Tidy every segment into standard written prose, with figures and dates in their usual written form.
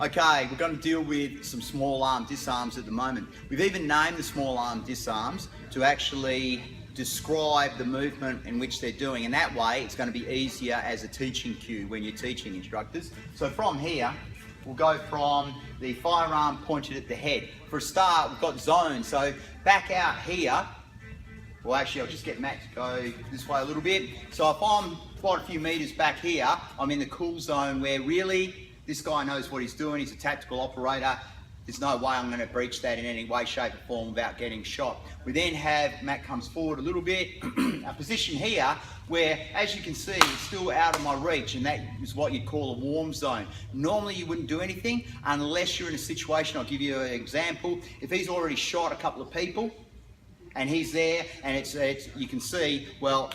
Okay, we're going to deal with some small arm disarms at the moment. We've even named the small arm disarms to actually describe the movement in which they're doing, and that way it's going to be easier as a teaching cue when you're teaching instructors. So from here, we'll go from the firearm pointed at the head. For a start, we've got zones. So back out here, well actually I'll just get Matt to go this way a little bit. So if I'm quite a few meters back here, I'm in the cool zone where really this guy knows what he's doing. He's a tactical operator. There's no way I'm going to breach that in any way, shape or form without getting shot. We then have, Matt comes forward a little bit, a position here where, as you can see, it's still out of my reach, and that is what you'd call a warm zone. Normally you wouldn't do anything unless you're in a situation. I'll give you an example. If he's already shot a couple of people and he's there and you can see, well,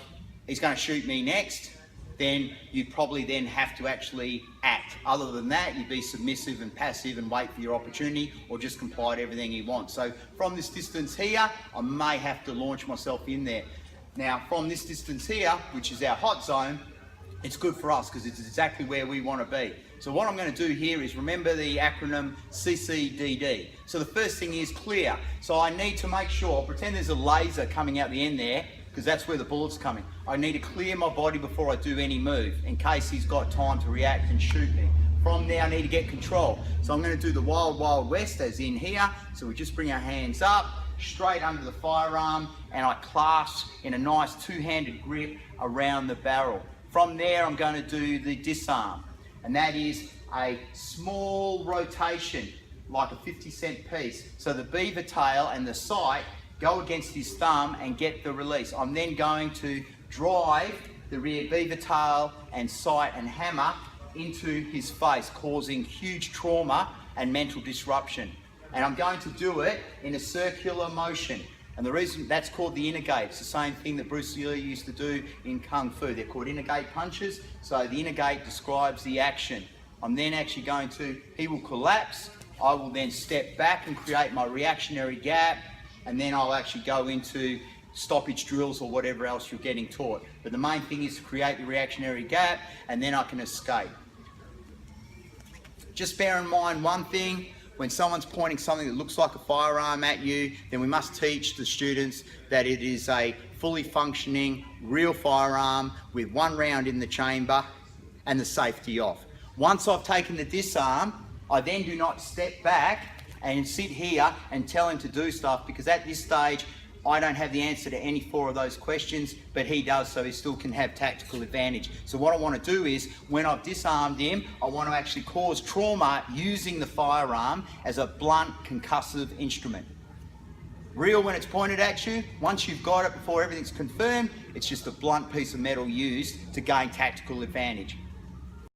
he's going to shoot me next, then you'd probably then have to actually act. Other than that, you'd be submissive and passive and wait for your opportunity, or just comply to everything he wants. So from this distance here, I may have to launch myself in there. Now from this distance here, which is our hot zone, it's good for us because it's exactly where we want to be. So what I'm going to do here is remember the acronym CCDD. So the first thing is clear. So I need to make sure, pretend there's a laser coming out the end there, because that's where the bullet's coming. I need to clear my body before I do any move in case he's got time to react and shoot me. From there I need to get control. So I'm going to do the wild, wild west as in here. So we just bring our hands up, straight under the firearm, and I clasp in a nice two-handed grip around the barrel. From there I'm going to do the disarm, and that is a small rotation like a 50-cent piece. So the beaver tail and the sight go against his thumb and get the release. I'm then going to drive the rear beaver tail and sight and hammer into his face, causing huge trauma and mental disruption. And I'm going to do it in a circular motion. And the reason that's called the inner gate, it's the same thing that Bruce Lee used to do in Kung Fu. They're called inner gate punches. So the inner gate describes the action. I'm then actually going to, he will collapse. I will then step back and create my reactionary gap, and then I'll actually go into stoppage drills or whatever else you're getting taught. But the main thing is to create the reactionary gap, and then I can escape. Just bear in mind one thing: when someone's pointing something that looks like a firearm at you, then we must teach the students that it is a fully functioning, real firearm with one round in the chamber and the safety off. Once I've taken the disarm, I then do not step back and sit here and tell him to do stuff, because at this stage I don't have the answer to any four of those questions, but he does, so he still can have tactical advantage. So what I want to do is, when I've disarmed him, I want to actually cause trauma using the firearm as a blunt concussive instrument. Real when it's pointed at you. Once you've got it, before everything's confirmed, it's just a blunt piece of metal used to gain tactical advantage.